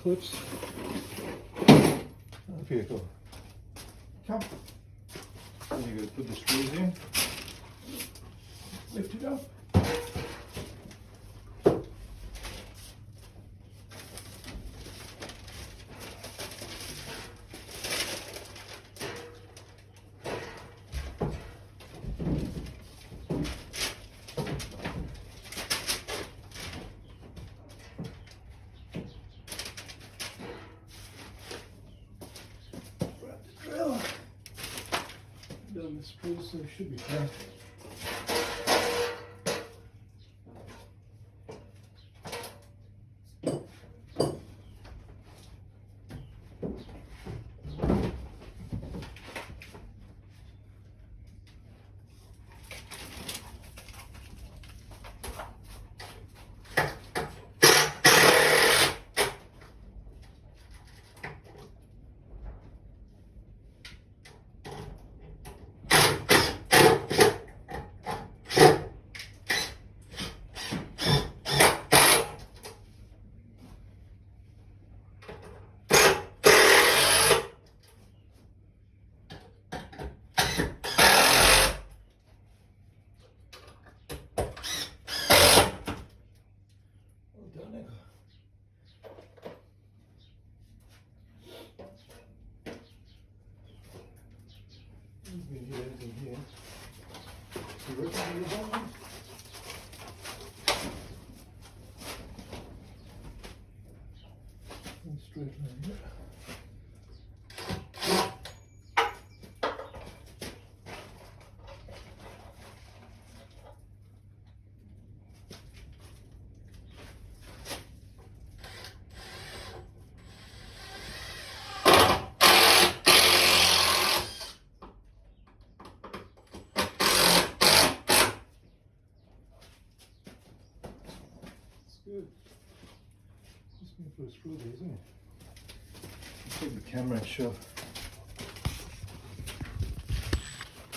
clips. Up here, go. Come. Then you're going to put the screws in. Lift it up. Done the screws, so it should be fine. You can get anything here. So we're going to use that one. And straight line here. Good. Just going to put a screw there, isn't it? Take the camera and show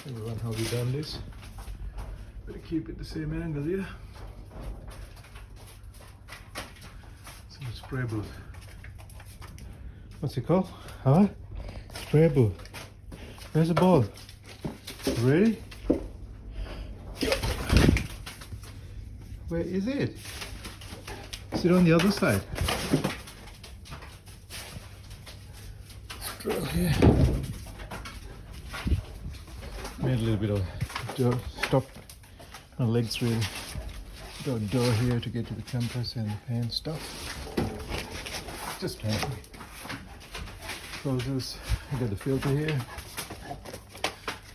everyone how we've done this. Better keep it the same angle here. Some spray booth. What's it called? Huh? Spray booth. Where's the ball? Ready? Where is it? Is it on the other side? Drill here. Made a little bit of door. Stop my legs really. Got a door here to get to the compressor and the pan stuff. Just handy. Closes. I got the filter here.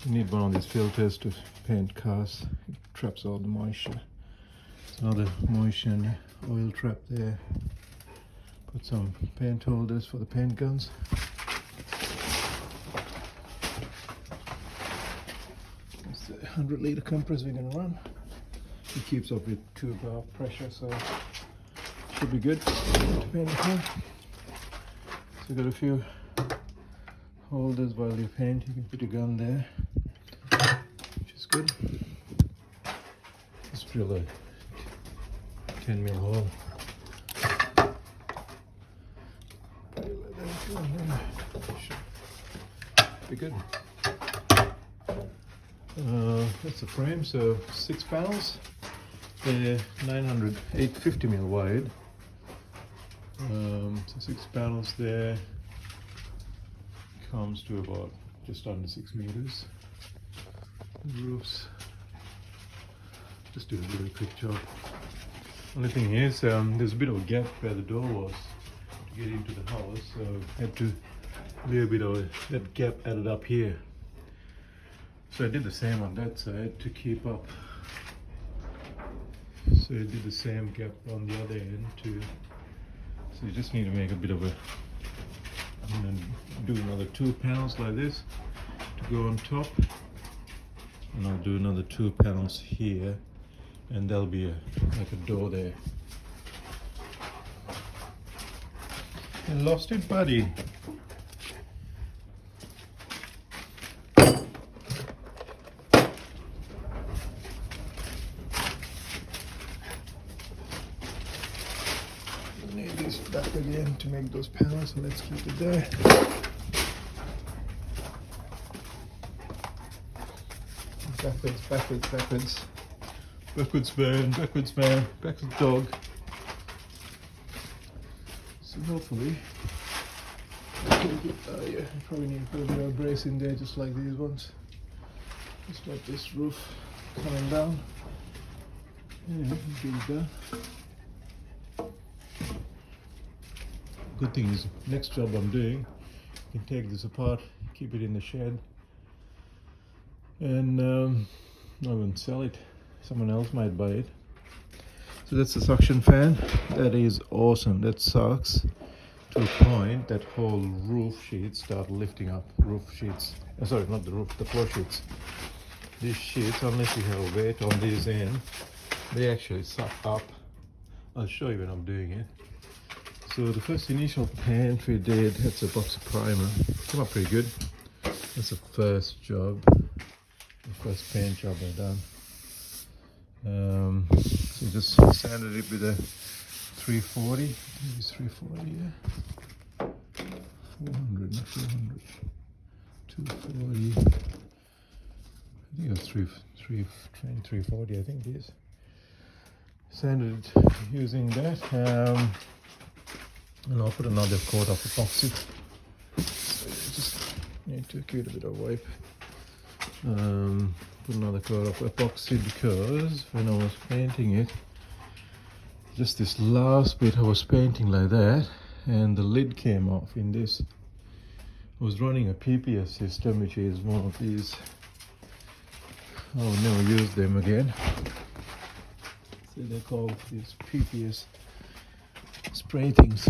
You need one of these filters to paint cars. It traps all the moisture. Another moisture and oil trap there. Put some paint holders for the paint guns. It's the 100-liter compressor we're going to run. It keeps up with 2 bar pressure, so should be good to paint the car. So got a few holders while you paint. You can put your gun there, which is good. Let's drill a 10mm hole. Should be good. That's the frame, so 6 panels. They're 850mm wide. So 6 panels there comes to about just under 6 meters. The roofs. Just do a really quick job. Only thing is, there's a bit of a gap where the door was to get into the house, so I had to leave a bit of that gap added up here. So I did the same on that side to keep up. So I did the same gap on the other end too. So you just need to make a bit of a, I'm going to do another 2 panels like this to go on top, and I'll do another 2 panels here, and there'll be like a door there. You lost it, buddy. Need to this back again to make those panels, so let's keep it there. Backwards, backwards, backwards. Backwards man, backwards man, backwards dog. So hopefully, oh yeah, you probably need to put a bit of brace in there, just like these ones. Just like this roof coming down. Yeah, being done. Good thing is, next job I'm doing, you can take this apart, keep it in the shed, and I won't sell it. Someone else might buy it. So that's the suction fan. That is awesome. That sucks to a point that whole roof sheets start lifting up. Roof sheets. Sorry, not the roof, the floor sheets. These sheets, unless you have weight on these end, they actually suck up. I'll show you when I'm doing it. So the first initial paint we did, that's a box of primer. Came up pretty good. That's the first job. The first paint job I've done. So just sanded it with a 340. Maybe 340, yeah. 400, not 400. 240. I think it's 340, I think it is. Sanded it using that. And I'll put another coat of epoxy. So you just need to give it a bit of wipe. Put another coat of epoxy because when I was painting it, just this last bit I was painting like that, and the lid came off in this. I was running a PPS system, which is one of these. I will never use them again. So they're called these PPS spray things.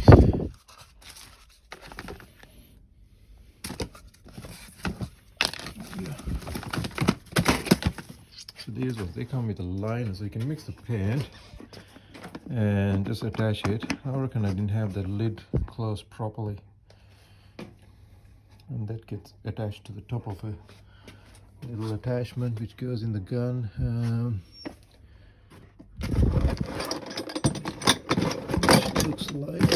So these ones, they come with a liner, so you can mix the paint and just attach it. I reckon I didn't have the lid closed properly, and that gets attached to the top of a little attachment which goes in the gun. Which looks like,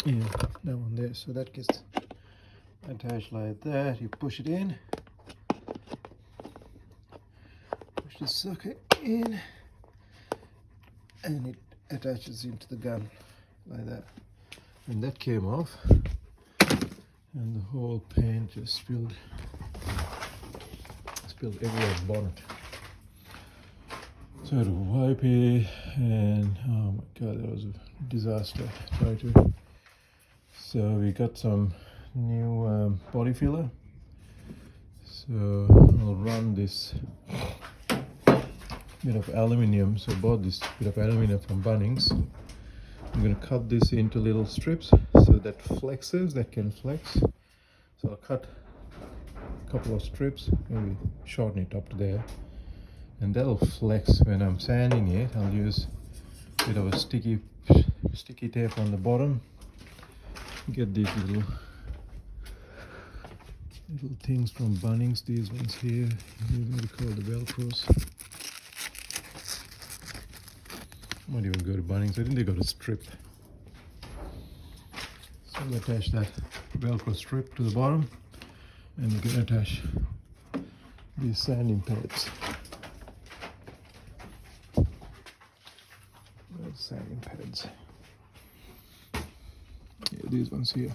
yeah, that one there. So that gets attached like that. You push it in, push the socket in, and it attaches into the gun like that. And that came off, and the whole paint just spilled everywhere on the bonnet. So I had to wipe it, and oh my god, that was a disaster. So we got some new body filler. So I'll run this bit of aluminium. So I bought this bit of aluminium from Bunnings. I'm going to cut this into little strips so that flexes, that can flex. So I'll cut a couple of strips, maybe shorten it up to there, and that'll flex when I'm sanding it. I'll use a bit of a sticky tape on the bottom. Get these little things from Bunnings, these ones here. These are what we call the Velcros. Might even go to Bunnings. I think they got a strip. So we'll attach that Velcro strip to the bottom, and we can attach these sanding pads. Sanding pads. Yeah, these ones here.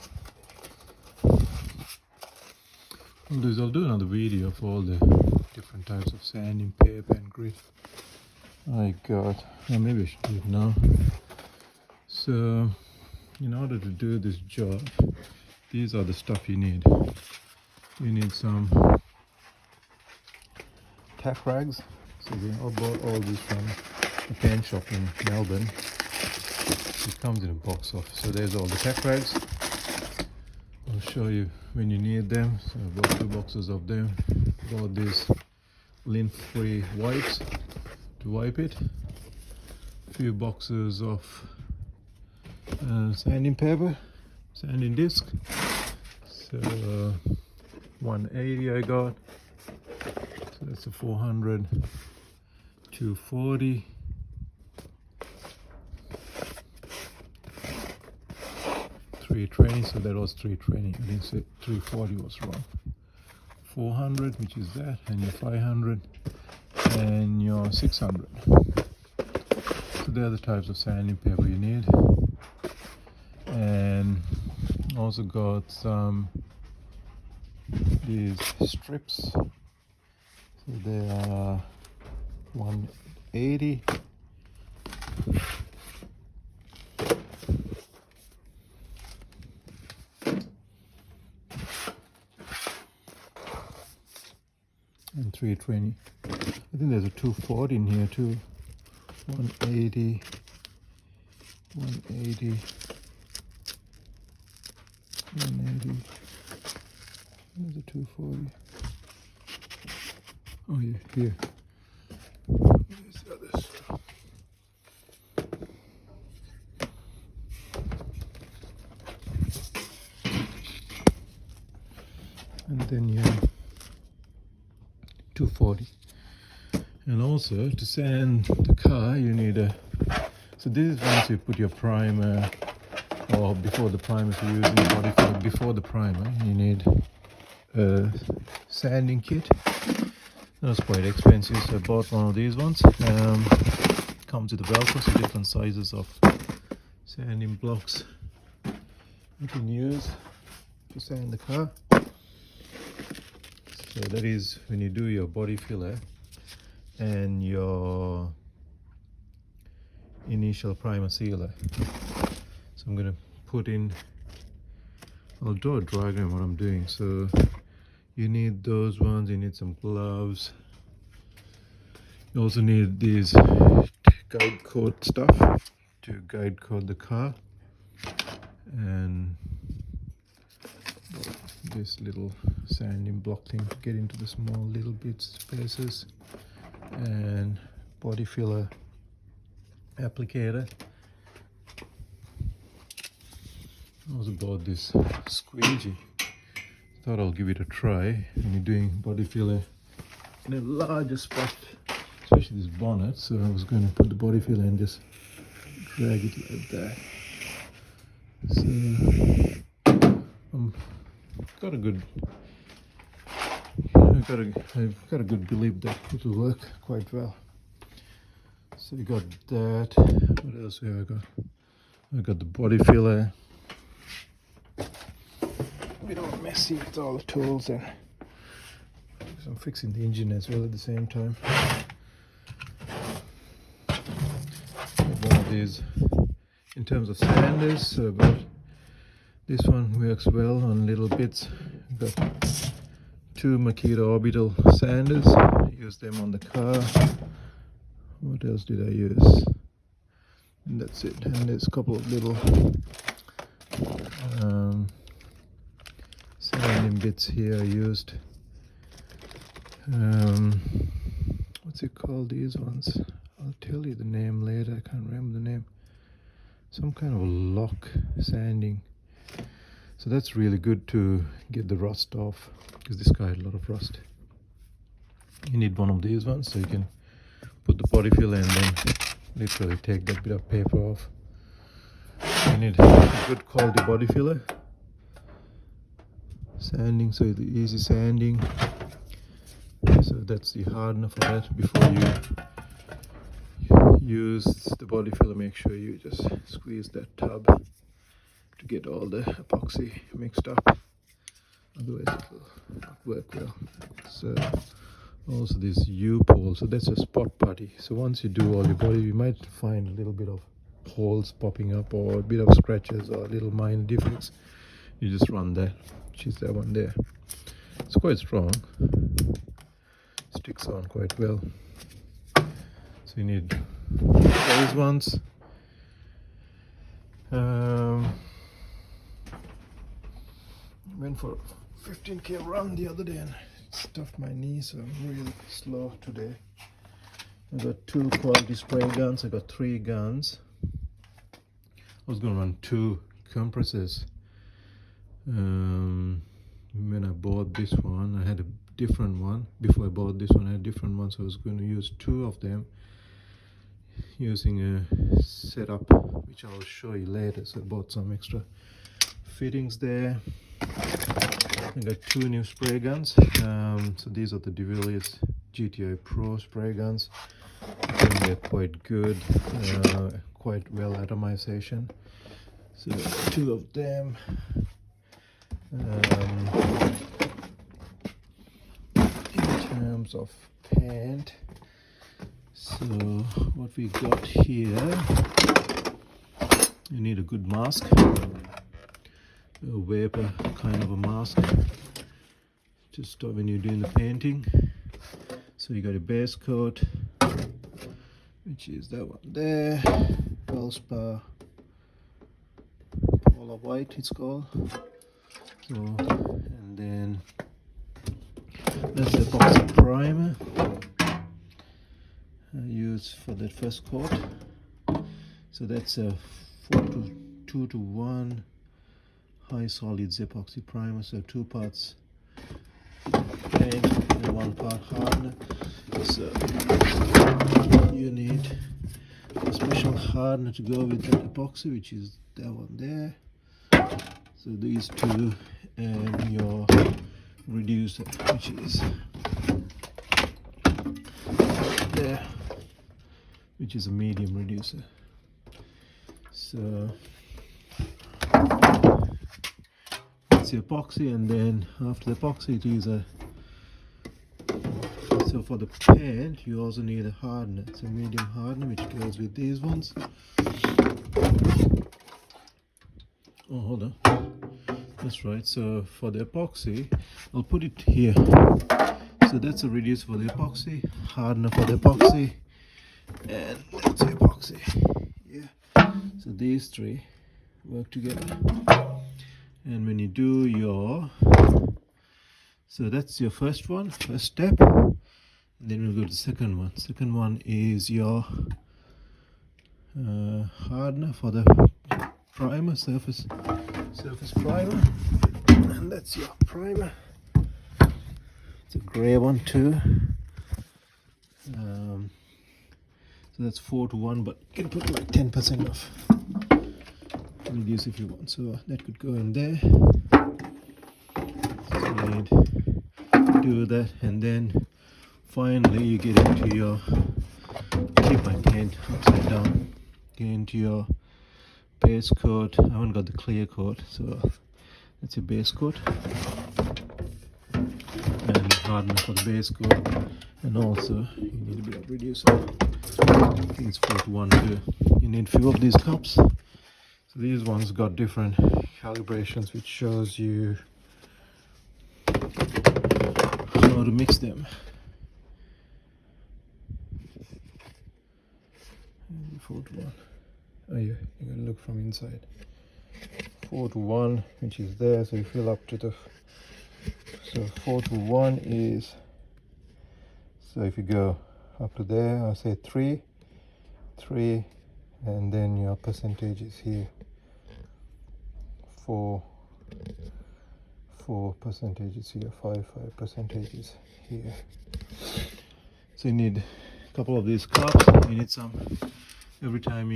I'll do another video for all the different types of sanding paper and grit I got. Or maybe I should do it now. So in order to do this job, these are the stuff you need. You need some tack rags. So I bought all these from a paint shop in Melbourne. It comes in a box of, so there's all the tack rags. I'll show you when you need them. So I bought 2 boxes of them. Bought these lint-free wipes to wipe it. A few boxes of sanding paper, sanding disc. So 180 I got. So that's a 400, 240, 320, so that was 320. I didn't say 340 was wrong. 400, which is that, and your 500 and your 600. So they're the types of sanding paper you need. And also got some these strips. So they are 180. And 320. I think there's a 240 in here too. 180, 180, 180. There's a 240. Oh yeah, here. Where's the other stuff? And then you have 240. And also to sand the car you need a, so this is once you put your primer, or before the primer, if you're using the body filler before the primer, you need a sanding kit. That's quite expensive, so I bought one of these ones. Comes with the Velcro, so different sizes of sanding blocks you can use to sand the car. So that is when you do your body filler and your initial primer sealer. So I'm going to put in, I'll draw a diagram what I'm doing. So you need those ones, you need some gloves. You also need these guide code stuff to guide code the car, and this little sanding block thing to get into the small little bits spaces, and body filler applicator. I also bought this squeegee. Thought I'll give it a try when you're doing body filler in a larger spot, especially this bonnet. So I was going to put the body filler and just drag it like that. So I've got a good belief that it will work quite well. So you got that. What else have I got? I got the body filler. A bit all messy with all the tools, and so I'm fixing the engine as well at the same time. One of these in terms of sanders, so about this one works well on little bits. I've got two Makita orbital sanders. Use them on the car. What else did I use? And that's it. And there's a couple of little sanding bits here I used. What's it called, these ones? I'll tell you the name later. I can't remember the name. Some kind of a lock sanding. So that's really good to get the rust off, because this guy had a lot of rust. You need one of these ones so you can put the body filler and then literally take that bit of paper off. You need a good quality body filler. Sanding, so the easy sanding. So that's the hardener for that. Before you use the body filler, make sure you just squeeze that tub to get all the epoxy mixed up. Otherwise it will not work well. So also this U-pole, so that's a spot putty. So once you do all your body, you might find a little bit of holes popping up or a bit of scratches or little minor defects. You just run that, which is that one there. It's quite strong, sticks on quite well. So you need those ones. Went for a 15k run the other day and it stuffed my knee, so I'm really slow today. I got 2 quality spray guns. I got 3 guns. I was going to run 2 compressors. When I bought this one, I had a different one. Before I bought this one, I had a different one, so I was going to use 2 of them using a setup which I'll show you later. So I bought some extra fittings there. I got 2 new spray guns. So these are the DeVilliers GTI Pro spray guns. I think they're quite good, quite well atomization. So 2 of them. In terms of paint, so what we got here, you need a good mask, a vapor kind of a mask, just when you're doing the painting. So you got a base coat, which is that one there, Valspar Polar White it's called. So, and then that's the epoxy primer I use for that first coat. So that's a 2:1 high solids epoxy primer. So 2 parts paint and 1 part hardener. So you need a special hardener to go with that epoxy, which is that one there. So these 2 and your reducer, which is there, which is a medium reducer. So that's the epoxy, and then after the epoxy it is so for the paint you also need a hardener. It's a medium hardener which goes with these ones. Oh, hold on. That's right. So for the epoxy, I'll put it here. So that's a reducer for the epoxy, hardener for the epoxy, and that's the epoxy. Yeah. So these 3 work together. And when you do your, so that's your first step. And then we'll go to the second one. Second one is your hardener for the primer, surface primer, and that's your primer. It's a grey one too. So that's 4:1, but you can put like 10% off. Reduce if you want. So that could go in there. So you need to do that, and then finally you get into your, keep my paint upside down, get into your base coat. I haven't got the clear coat, so that's your base coat, and hardener for the base coat, and also you need a bit of reducer. I think it's 4:1 too. You need a few of these cups. So these ones got different calibrations, which shows you how to mix them. 4:1. Oh yeah, you gotta look from inside. 4:1, which is there, so you fill up to the. So 4:1 is. So if you go up to there, I say 3, and then your percentage is here. 4 percentages here, 5 percentages here. So you need a couple of these cups. You need some every time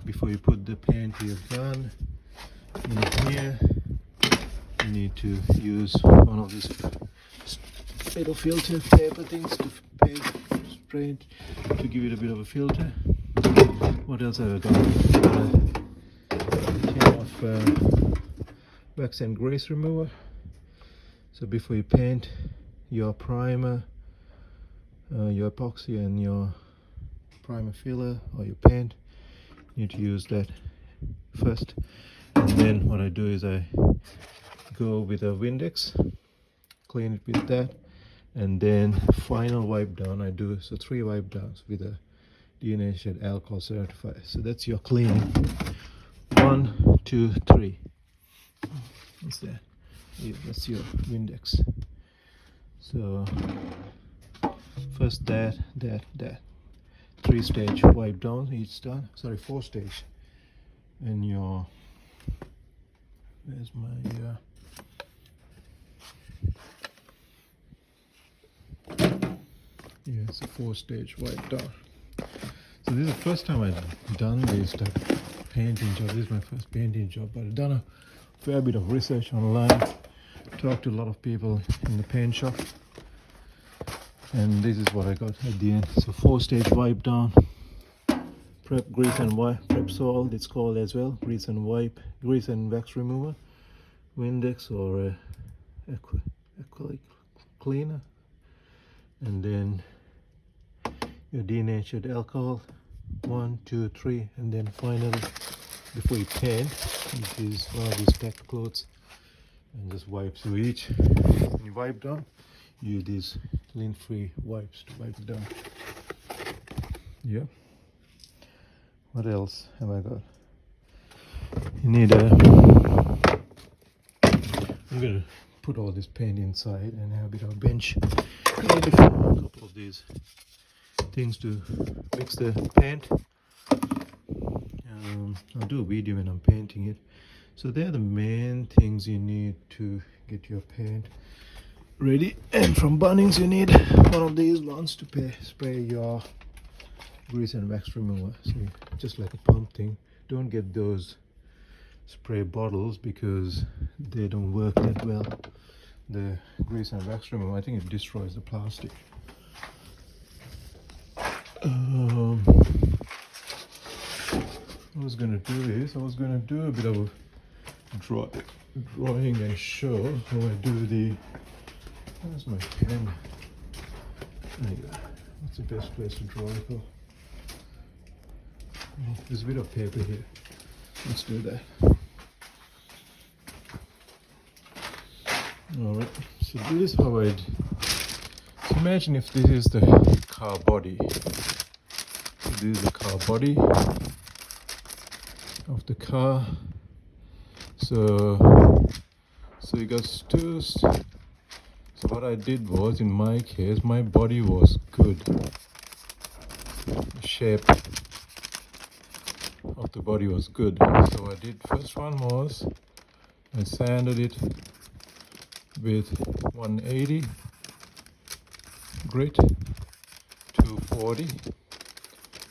before you put the paint to your gun. In here, you need to use one of these little filter paper things to spray it to give it a bit of a filter. What else have I got? A tin of wax and grease remover. So before you paint your primer, your epoxy and your primer filler or your paint, you need to use that first. And then what I do is I go with a Windex, clean it with that, and then final wipe down I do, so 3 wipe downs with a denatured alcohol certifier. So that's your cleaning. 1, 2, 3. What's that? Yeah, that's your Windex. So first that 3-stage wipe down each done. Sorry, 4-stage. And your, where's my yeah, it's a 4-stage wipe down. So this is the first time I've done this type of painting job. This is my first painting job, but I've done fair bit of research online, talked to a lot of people in the paint shop, and this is what I got at the end. So 4-stage wipe down, prep, grease and wipe, prep salt it's called as well, grease and wipe, grease and wax remover, Windex or acrylic cleaner, and then your denatured alcohol, 1, 2, 3, and then finally before you paint, it is one of these packed clothes, and just wipe through each. When you wipe down, use these lint-free wipes to wipe it down. Yeah. What else have I got? You need a. I'm gonna put all this paint inside and have a bit of a bench. You need a couple of these things to mix the paint. I'll do a video when I'm painting it. So they're the main things you need to get your paint ready. And from Bunnings you need one of these ones to spray your grease and wax remover. So just like a pump thing. Don't get those spray bottles because they don't work that well. The grease and wax remover, I think it destroys the plastic. What I was going to do is, I was going to do a bit of a drawing and show how I do the, where's my pen? There you go. What's the best place to draw it for? There's a bit of paper here. Let's do that. Alright, so this is how I'd, so imagine if this is the car body. So this is the car body of the car. So you got two. So what I did was, in my case, my body was good. The shape of the body was good. So what I did, first one was I sanded it with 180 grit, 240,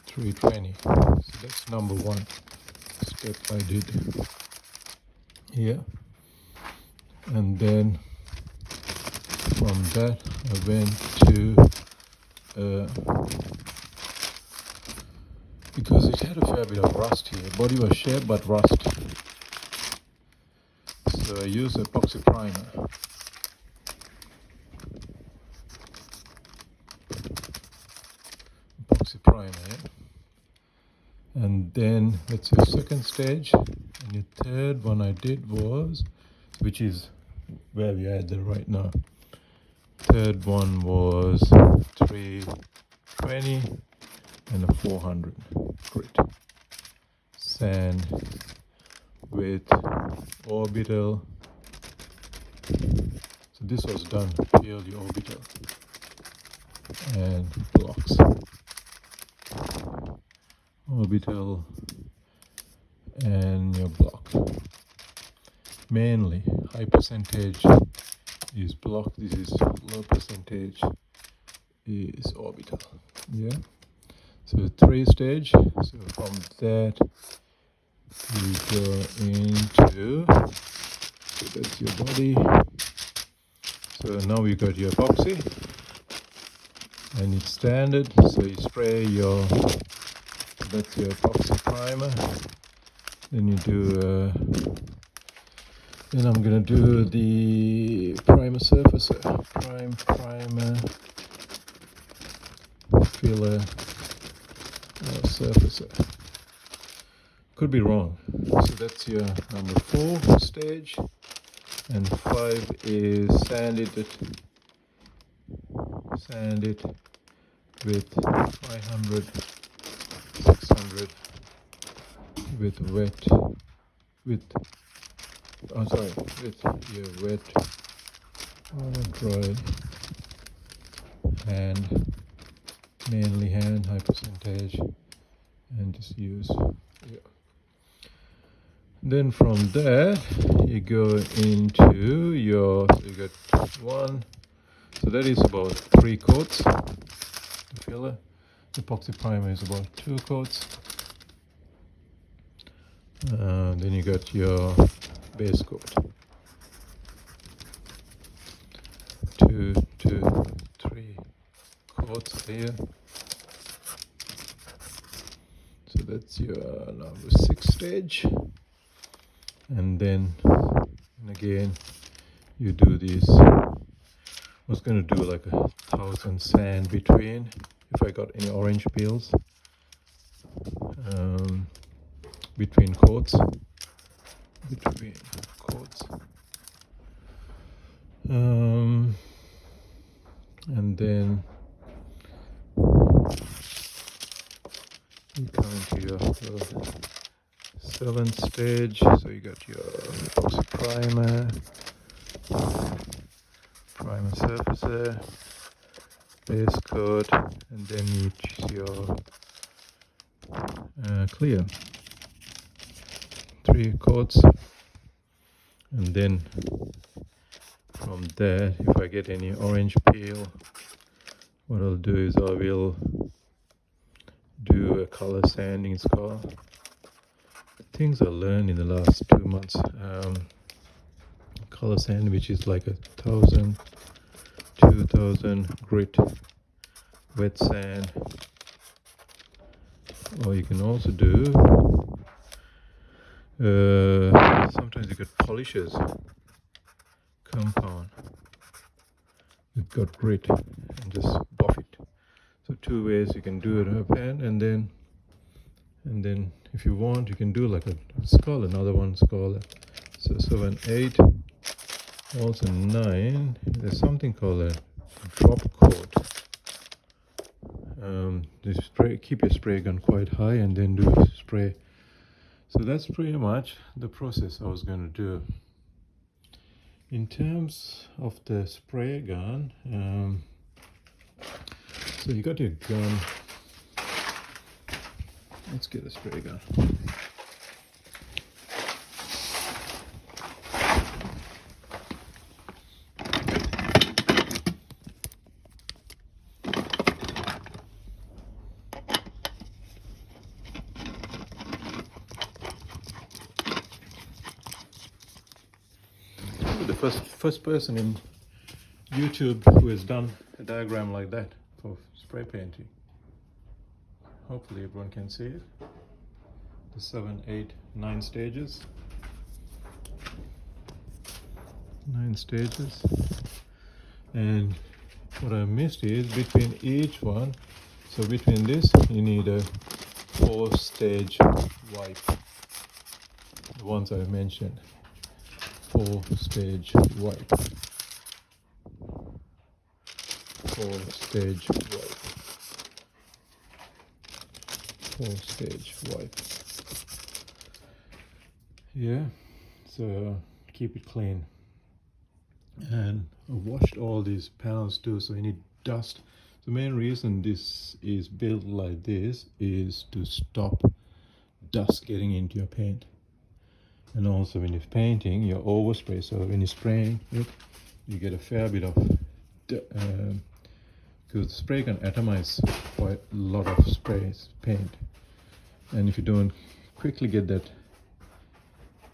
320. So that's number one step I did here. And then from that I went to because it had a fair bit of rust here. Body was shaped but rust. So I used epoxy primer. Yeah? And then that's your second stage. And your third one I did was, which is where we are at right now. Third one was 320 and a 400 grit. Sand with orbital. So this was done purely orbital and blocks. Orbital and your block. Mainly high percentage is block, this is low percentage is orbital. Yeah. So 3-stage. So from that you go into, so that's your body. So now you got your epoxy and it's standard. So you spray your, that's your epoxy primer. Then you do then I'm gonna do the primer surfacer, primer filler surfacer. Could be wrong. So that's your number 4 stage, and 5 is sand it with 500, 600 with wet, with your wet dry hand, mainly hand, high percentage, and just use. Yeah. Then from that you go into your, so you got 1, so that is about 3 coats. The filler, the epoxy primer is about 2 coats. Then you got your base coat. 2, 2, 3 coats here. So that's your number 6 stage. And then again you do this. I was going to do like 1,000 sand between, if I got any orange peels between coats. And then you come into your 7th stage. So you got your epoxy primer surface there, base coat, and then you choose your clear. 3 coats, and then from there, if I get any orange peel, what I'll do is I will do a color sanding. It's called. Things I learned in the last 2 months. Color sand, which is like 1,000, 2,000 grit wet sand. Or you can also do sometimes you get polishers compound. You've got grit and just buff it. So 2 ways you can do it up, and then if you want, you can do like it's called another one. It's called 7, 8, also 9. There's something called a drop coat. Keep your spray gun quite high and then do spray. So that's pretty much the process I was going to do. In terms of the spray gun, so you got your gun. Let's get a spray gun. The first person in YouTube who has done a diagram like that for spray painting. Hopefully everyone can see it. The 7, 8, 9 stages. 9 stages. And what I missed is between each one, so between this you need a 4-stage wipe. The ones I mentioned. 4-stage wipe. 4-stage wipe. 4-stage wipe. Yeah, so keep it clean. And I've washed all these panels too, so you need dust. The main reason this is built like this is to stop dust getting into your paint. And also when you're painting, you're overspray. So when you're spraying it, you get a fair bit of because the spray can atomize quite a lot of paint. And if you don't quickly get that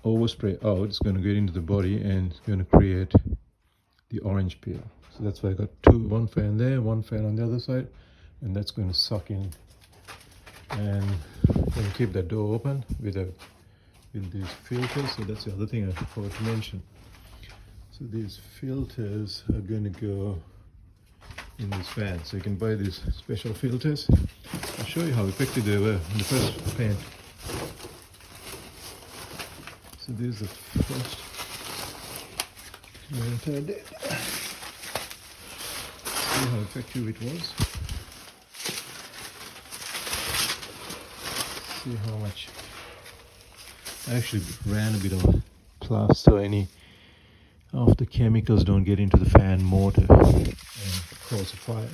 overspray out, it's going to get into the body and it's going to create the orange peel. So that's why I got one fan there, one fan on the other side, and that's going to suck in. And then keep that door open with these filters. So that's the other thing I forgot to mention. So these filters are going to go in this fan. So you can buy these special filters. I'll show you how effective they were in the first paint. So this is the first paint I did. See how effective it was. See how much. I actually ran a bit of plus so any of the chemicals don't get into the fan motor and cause a fire.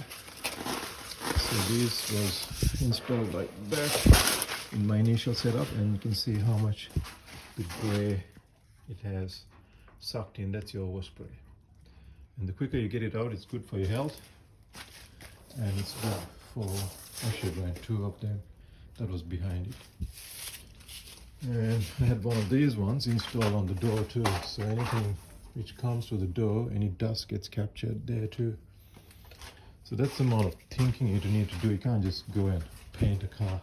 So this was installed like that in my initial setup, and you can see how much the gray it has sucked in. That's your overspray. And the quicker you get it out, it's good for your health, and it's good for, I should run 2 of them. That was behind it. And I had one of these ones installed on the door too, so anything which comes to the door, any dust gets captured there too. So that's the amount of thinking you need to do. You can't just go and paint a car.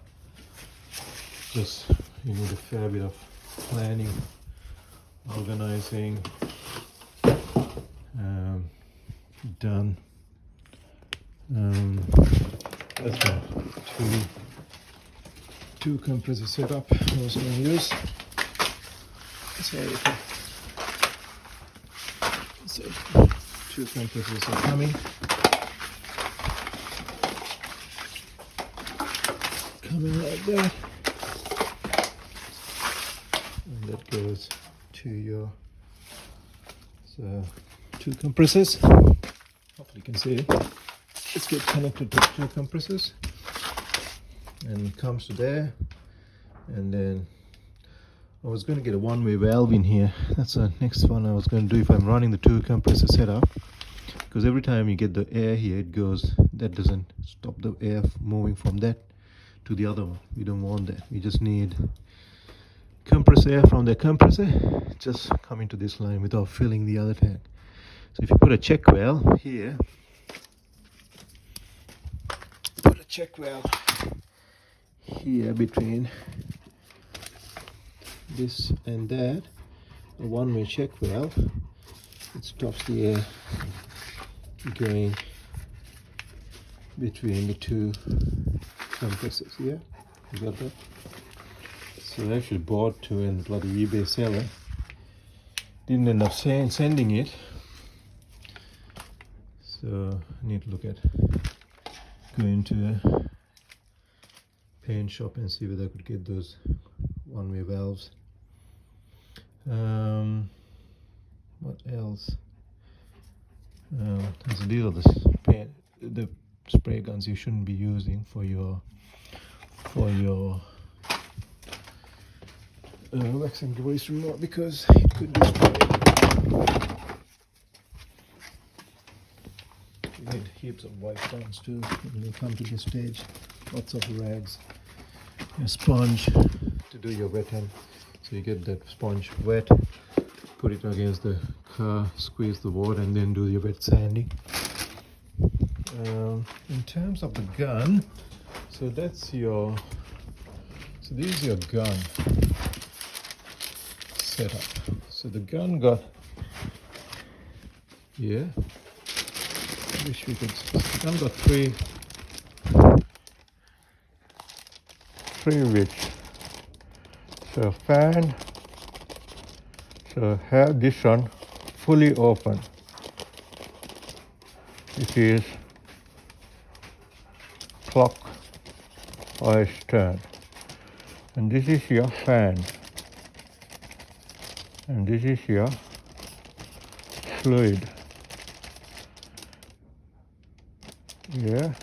Just, you need a fair bit of planning, organizing, done. That's my two compressor setup I was going to use. So two compressors are coming like that, and that goes to your two compressors. Hopefully you can see it. Let's get connected to two compressors, and it comes to there. And then I was going to get a one-way valve in here. That's the next one I was going to do if I'm running the two compressor setup, because every time you get the air here, it goes, that doesn't stop the air moving from that to the other one. We don't want that. We just need compressed air from the compressor just coming to this line without filling the other tank. So if you put a check valve here, put a check valve here between this and that, a one-way check valve, it stops the air going between the two compressors. Yeah, you got that? So I actually bought two, and bloody eBay seller didn't end up sending it. So I need to look at going to a paint shop and see whether I could get those one-way valves. What else? There's a deal of the spray guns you shouldn't be using for your waxing grease remover, because it could destroy it. You need heaps of white ones too when you come to this stage. Lots of rags, a sponge to do your wet end. So you get that sponge wet, put it against the car, squeeze the water, and then do your wet sanding. In terms of the gun, so this is your gun setup. So the gun got here. Wish we could. The gun got three which. So fan. So have this one fully open. This is clockwise turn, and this is your fan, and this is your fluid. Yeah,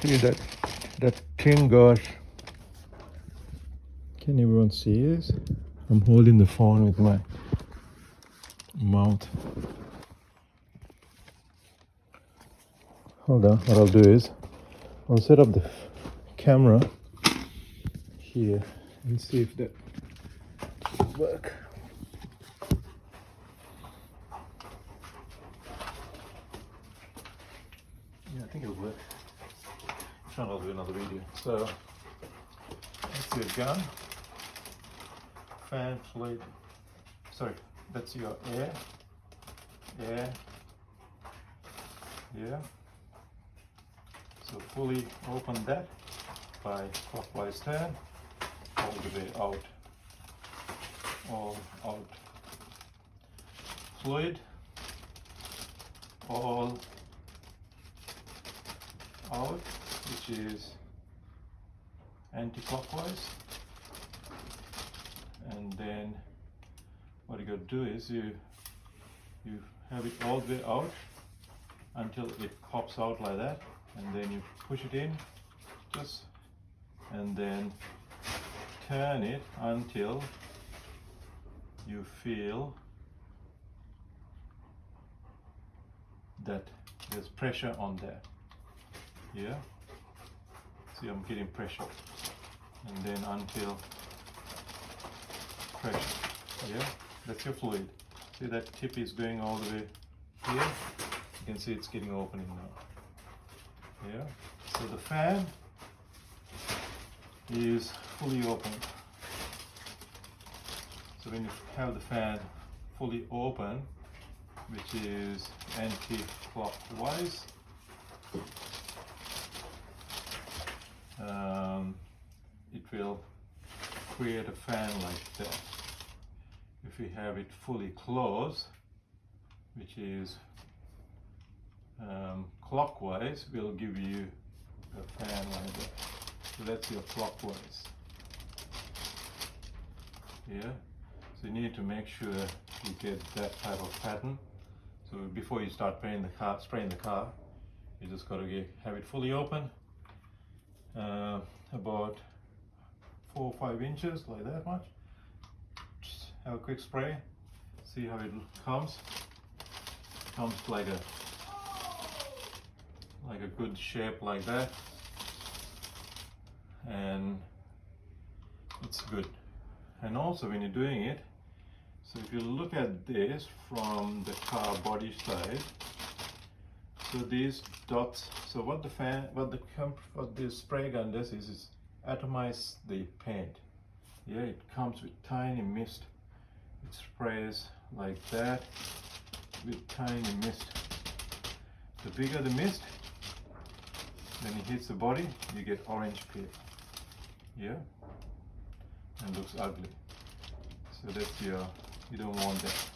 see that thing goes. Can everyone see this? I'm holding the phone with my mouth. Hold on, what I'll do is I'll set up the camera here and see if that will work. Yeah, I think it'll work. If not, I'll do another video. So that's your gun, fan, fluid. Sorry, that's your air. Yeah. So fully open that by clockwise turn, all the way out, all out. Fluid, all out, which is anti-clockwise. And then what you got to do is you have it all the way out until it pops out like that, and then you push it in just, and then turn it until you feel that there's pressure on there. Yeah, see, I'm getting pressure, and then until pressure. Yeah, that's your fluid. See that tip is going all the way here? You can see it's getting opening now. Yeah, so the fan is fully open. So when you have the fan fully open, which is anti-clockwise, it will create a fan like that. If we have it fully closed, which is clockwise, will give you a fan like that. So that's your clockwise. Yeah. So you need to make sure you get that type of pattern. So before you start spraying the car, you just got to have it fully open, about 4 or 5 inches, like that much. Just have a quick spray, see how it comes. Comes like a good shape like that, and it's good. And also when you're doing it, so if you look at this from the car body side, so these dots, so what the spray gun does is atomize the paint. Yeah, it comes with tiny mist. It sprays like that with tiny mist. The bigger the mist, when it hits the body, you get orange peel. Yeah, and looks ugly. So that's you don't want that.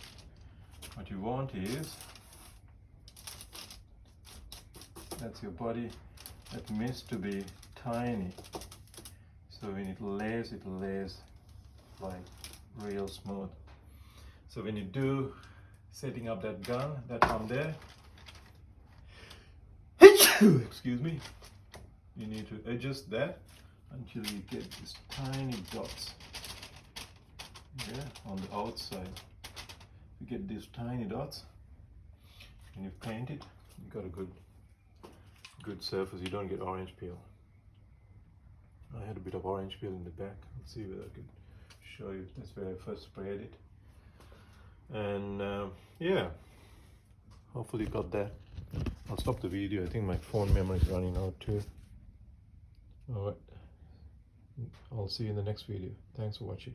What you want is, that's your body, that mist to be tiny. So when it lays like real smooth. So when you do setting up that gun, that one there, excuse me, you need to adjust that until you get these tiny dots. Yeah, on the outside. You get these tiny dots, and you paint it, you got a good surface. You don't get orange peel. I had a bit of orange peel in the back. Let's see whether I can show you. That's where I first sprayed it. And yeah, hopefully you got that. I'll stop the video. I think my phone memory is running out too. Alright, I'll see you in the next video. Thanks for watching.